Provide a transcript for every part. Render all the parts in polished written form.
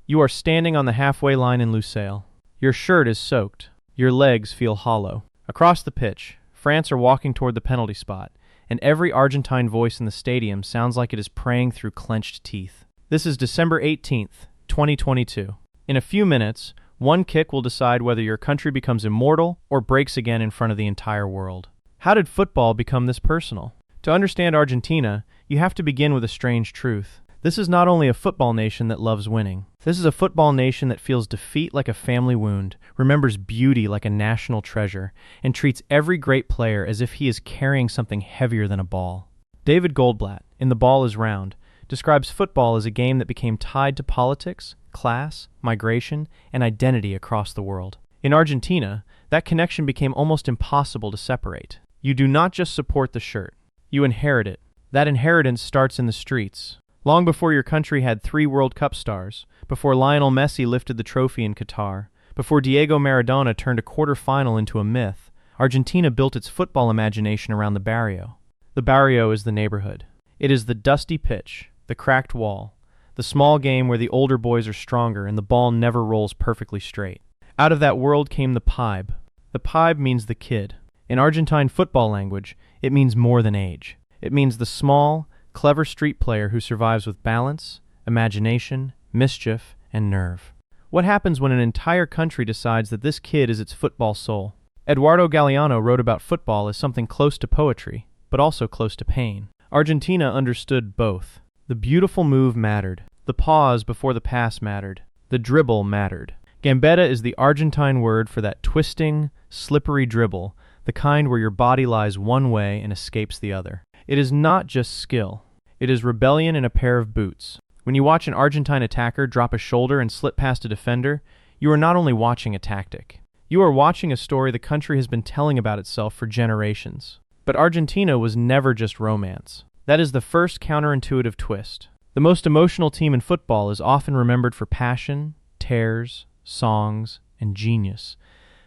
You are standing on the halfway line in Lusail. Your shirt is soaked. Your legs feel hollow. Across the pitch, France are walking toward the penalty spot, and every Argentine voice in the stadium sounds like it is praying through clenched teeth. This is December 18th, 2022. In a few minutes, one kick will decide whether your country becomes immortal or breaks again in front of the entire world. How did football become this personal? To understand Argentina, you have to begin with a strange truth. This is not only a football nation that loves winning. This is a football nation that feels defeat like a family wound, remembers beauty like a national treasure, and treats every great player as if he is carrying something heavier than a ball. David Goldblatt, in The Ball is Round, describes football as a game that became tied to politics, class, migration, and identity across the world. In Argentina, that connection became almost impossible to separate. You do not just support the shirt. You inherit it. That inheritance starts in the streets. Long before your country had 3 World Cup stars, before Lionel Messi lifted the trophy in Qatar, before Diego Maradona turned a quarter-final into a myth, Argentina built its football imagination around the barrio. The barrio is the neighborhood. It is the dusty pitch, the cracked wall, the small game where the older boys are stronger and the ball never rolls perfectly straight. Out of that world came the pibe. The pibe means the kid. In Argentine football language, it means more than age. It means the small, clever street player who survives with balance, imagination, mischief, and nerve. What happens when an entire country decides that this kid is its football soul? Eduardo Galeano wrote about football as something close to poetry, but also close to pain. Argentina understood both. The beautiful move mattered. The pause before the pass mattered. The dribble mattered. Gambeta is the Argentine word for that twisting, slippery dribble, the kind where your body lies one way and escapes the other. It is not just skill. It is rebellion in a pair of boots. When you watch an Argentine attacker drop a shoulder and slip past a defender, you are not only watching a tactic. You are watching a story the country has been telling about itself for generations. But Argentina was never just romance. That is the first counterintuitive twist. The most emotional team in football is often remembered for passion, tears, songs, and genius.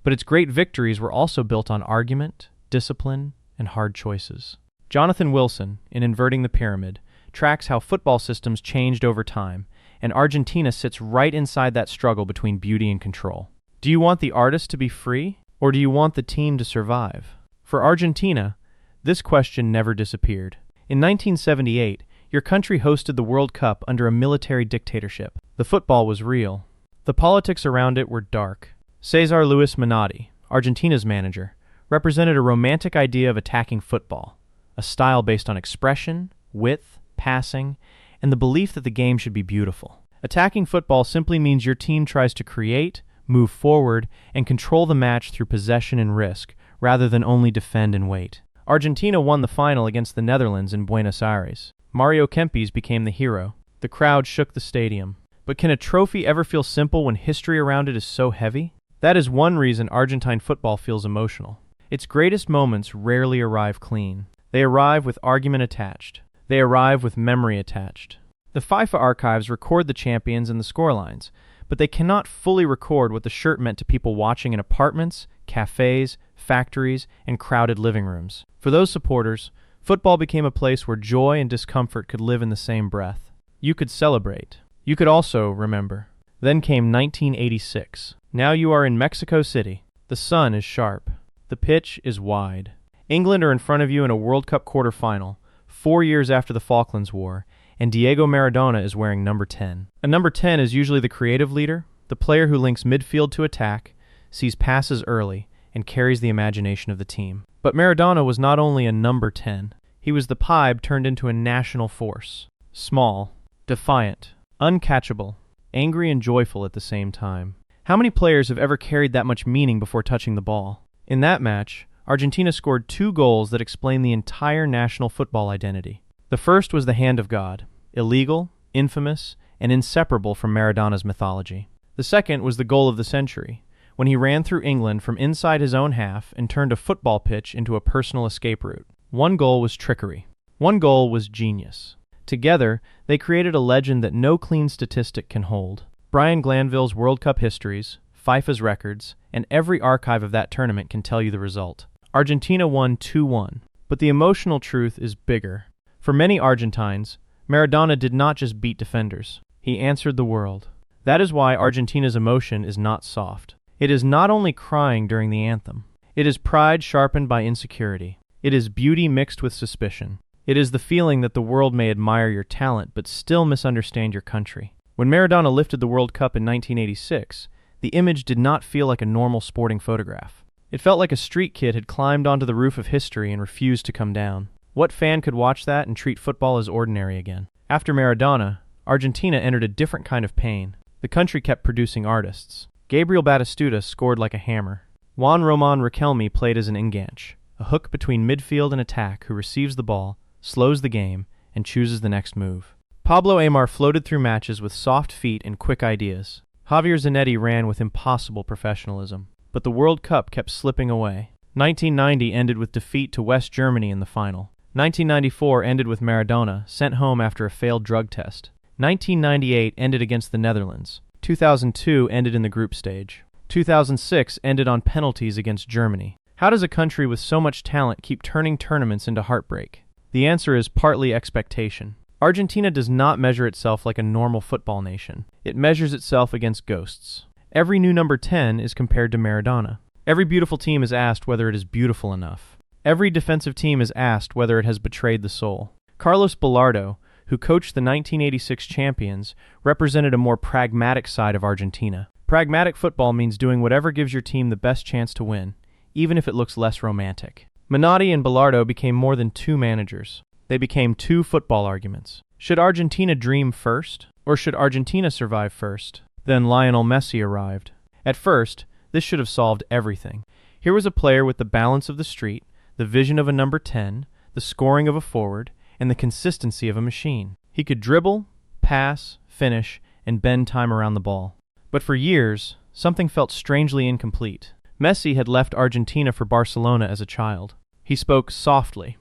But its great victories were also built on argument, discipline, and hard choices. Jonathan Wilson, in Inverting the Pyramid, tracks how football systems changed over time, and Argentina sits right inside that struggle between beauty and control. Do you want the artist to be free, or do you want the team to survive? For Argentina, this question never disappeared. In 1978, your country hosted the World Cup under a military dictatorship. The football was real. The politics around it were dark. Cesar Luis Menotti, Argentina's manager, represented a romantic idea of attacking football, a style based on expression, width, passing, and the belief that the game should be beautiful. Attacking football simply means your team tries to create, move forward, and control the match through possession and risk, rather than only defend and wait. Argentina won the final against the Netherlands in Buenos Aires. Mario Kempes became the hero. The crowd shook the stadium. But can a trophy ever feel simple when history around it is so heavy? That is one reason Argentine football feels emotional. Its greatest moments rarely arrive clean. They arrive with argument attached. They arrive with memory attached. The FIFA archives record the champions and the scorelines, but they cannot fully record what the shirt meant to people watching in apartments, cafes, factories, and crowded living rooms. For those supporters, football became a place where joy and discomfort could live in the same breath. You could celebrate. You could also remember. Then came 1986. Now you are in Mexico City. The sun is sharp. The pitch is wide. England are in front of you in a World Cup quarterfinal, 4 years after the Falklands War, and Diego Maradona is wearing number 10. A number 10 is usually the creative leader, the player who links midfield to attack, sees passes early, and carries the imagination of the team. But Maradona was not only a number 10, he was the pibe turned into a national force. Small, defiant, uncatchable, angry and joyful at the same time. How many players have ever carried that much meaning before touching the ball? In that match, Argentina scored 2 goals that explain the entire national football identity. The first was the hand of God, illegal, infamous, and inseparable from Maradona's mythology. The second was the goal of the century, when he ran through England from inside his own half and turned a football pitch into a personal escape route. One goal was trickery. One goal was genius. Together, they created a legend that no clean statistic can hold. Brian Glanville's World Cup histories, FIFA's records, and every archive of that tournament can tell you the result. Argentina won 2-1, but the emotional truth is bigger. For many Argentines, Maradona did not just beat defenders. He answered the world. That is why Argentina's emotion is not soft. It is not only crying during the anthem. It is pride sharpened by insecurity. It is beauty mixed with suspicion. It is the feeling that the world may admire your talent but still misunderstand your country. When Maradona lifted the World Cup in 1986, the image did not feel like a normal sporting photograph. It felt like a street kid had climbed onto the roof of history and refused to come down. What fan could watch that and treat football as ordinary again? After Maradona, Argentina entered a different kind of pain. The country kept producing artists. Gabriel Batistuta scored like a hammer. Juan Roman Riquelme played as an enganche, a hook between midfield and attack who receives the ball, slows the game, and chooses the next move. Pablo Aimar floated through matches with soft feet and quick ideas. Javier Zanetti ran with impossible professionalism. But the World Cup kept slipping away. 1990 ended with defeat to West Germany in the final. 1994 ended with Maradona, sent home after a failed drug test. 1998 ended against the Netherlands. 2002 ended in the group stage. 2006 ended on penalties against Germany. How does a country with so much talent keep turning tournaments into heartbreak? The answer is partly expectation. Argentina does not measure itself like a normal football nation. It measures itself against ghosts. Every new number 10 is compared to Maradona. Every beautiful team is asked whether it is beautiful enough. Every defensive team is asked whether it has betrayed the soul. Carlos Bilardo, who coached the 1986 champions, represented a more pragmatic side of Argentina. Pragmatic football means doing whatever gives your team the best chance to win, even if it looks less romantic. Menotti and Bilardo became more than two managers. They became two football arguments. Should Argentina dream first, or should Argentina survive first? Then Lionel Messi arrived. At first, this should have solved everything. Here was a player with the balance of the street, the vision of a number 10, the scoring of a forward, and the consistency of a machine. He could dribble, pass, finish, and bend time around the ball. But for years, something felt strangely incomplete. Messi had left Argentina for Barcelona as a child. He spoke softly.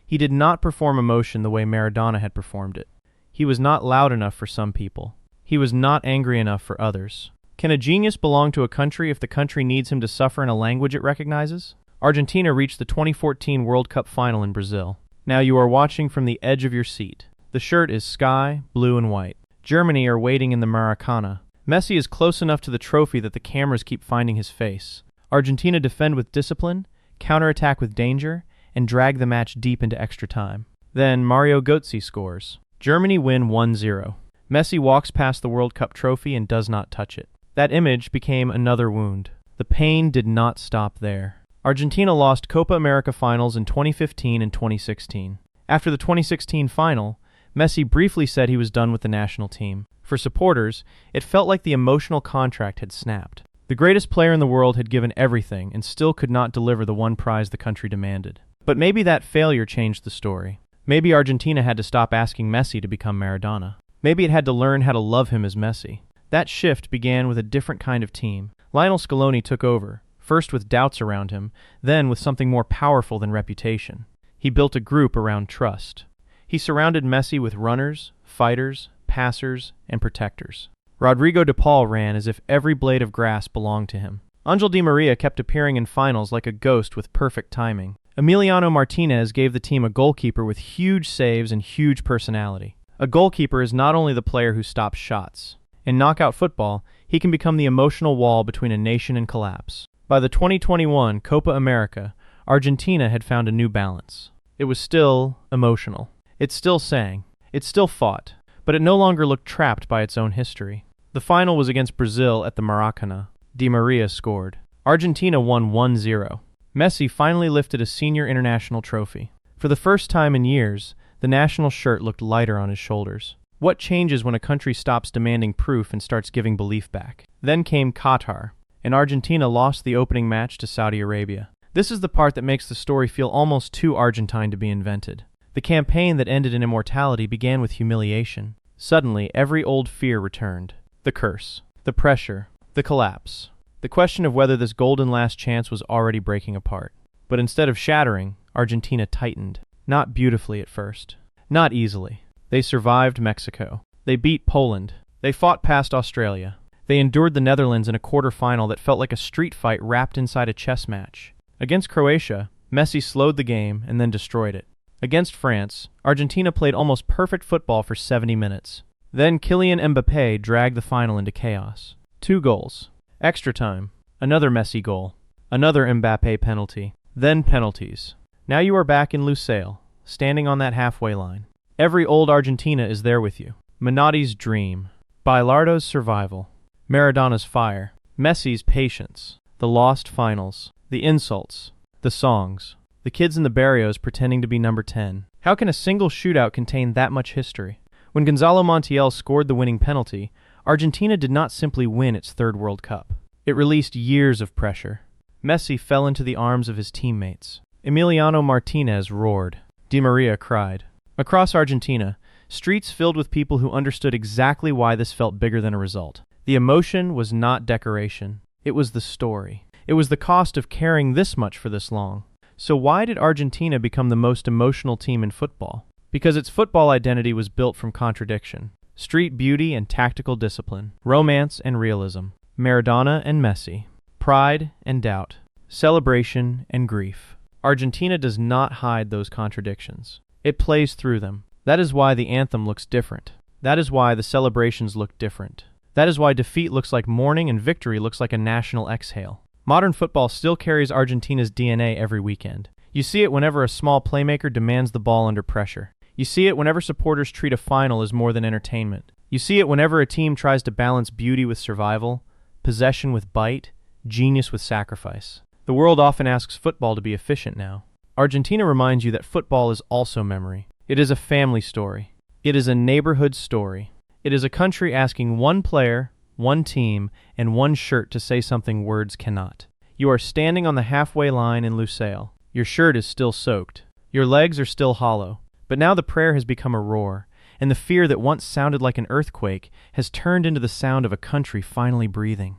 He did not perform emotion the way Maradona had performed it. He was not loud enough for some people. He was not angry enough for others. Can a genius belong to a country if the country needs him to suffer in a language it recognizes? Argentina reached the 2014 World Cup final in Brazil. Now you are watching from the edge of your seat. The shirt is sky, blue, and white. Germany are waiting in the Maracana. Messi is close enough to the trophy that the cameras keep finding his face. Argentina defend with discipline, counterattack with danger, and drag the match deep into extra time. Then Mario Götze scores. Germany win 1-0. Messi walks past the World Cup trophy and does not touch it. That image became another wound. The pain did not stop there. Argentina lost Copa America finals in 2015 and 2016. After the 2016 final, Messi briefly said he was done with the national team. For supporters, it felt like the emotional contract had snapped. The greatest player in the world had given everything and still could not deliver the one prize the country demanded. But maybe that failure changed the story. Maybe Argentina had to stop asking Messi to become Maradona. Maybe it had to learn how to love him as Messi. That shift began with a different kind of team. Lionel Scaloni took over, first with doubts around him, then with something more powerful than reputation. He built a group around trust. He surrounded Messi with runners, fighters, passers, and protectors. Rodrigo de Paul ran as if every blade of grass belonged to him. Angel Di Maria kept appearing in finals like a ghost with perfect timing. Emiliano Martinez gave the team a goalkeeper with huge saves and huge personality. A goalkeeper is not only the player who stops shots. In knockout football, he can become the emotional wall between a nation and collapse. By the 2021 Copa America, Argentina had found a new balance. It was still emotional. It still sang. It still fought. But it no longer looked trapped by its own history. The final was against Brazil at the Maracana. Di Maria scored. Argentina won 1-0. Messi finally lifted a senior international trophy. For the first time in years, the national shirt looked lighter on his shoulders. What changes when a country stops demanding proof and starts giving belief back? Then came Qatar, and Argentina lost the opening match to Saudi Arabia. This is the part that makes the story feel almost too Argentine to be invented. The campaign that ended in immortality began with humiliation. Suddenly, every old fear returned. The curse, the pressure, the collapse. The question of whether this golden last chance was already breaking apart. But instead of shattering, Argentina tightened. Not beautifully at first. Not easily. They survived Mexico. They beat Poland. They fought past Australia. They endured the Netherlands in a quarter-final that felt like a street fight wrapped inside a chess match. Against Croatia, Messi slowed the game and then destroyed it. Against France, Argentina played almost perfect football for 70 minutes. Then Kylian Mbappé dragged the final into chaos. 2 goals. Extra time. Another Messi goal. Another Mbappé penalty. Then penalties. Now you are back in Lusail, standing on that halfway line. Every old Argentina is there with you. Menotti's dream. Bilardo's survival. Maradona's fire. Messi's patience. The lost finals. The insults. The songs. The kids in the barrios pretending to be number 10. How can a single shootout contain that much history? When Gonzalo Montiel scored the winning penalty, Argentina did not simply win its third World Cup. It released years of pressure. Messi fell into the arms of his teammates. Emiliano Martinez roared. Di Maria cried. Across Argentina, streets filled with people who understood exactly why this felt bigger than a result. The emotion was not decoration. It was the story. It was the cost of caring this much for this long. So why did Argentina become the most emotional team in football? Because its football identity was built from contradiction. Street beauty and tactical discipline. Romance and realism. Maradona and Messi. Pride and doubt. Celebration and grief. Argentina does not hide those contradictions. It plays through them. That is why the anthem looks different. That is why the celebrations look different. That is why defeat looks like mourning and victory looks like a national exhale. Modern football still carries Argentina's DNA every weekend. You see it whenever a small playmaker demands the ball under pressure. You see it whenever supporters treat a final as more than entertainment. You see it whenever a team tries to balance beauty with survival, possession with bite, genius with sacrifice. The world often asks football to be efficient now. Argentina reminds you that football is also memory. It is a family story. It is a neighborhood story. It is a country asking one player, one team, and one shirt to say something words cannot. You are standing on the halfway line in Lusail. Your shirt is still soaked. Your legs are still hollow. But now the prayer has become a roar, and the fear that once sounded like an earthquake has turned into the sound of a country finally breathing.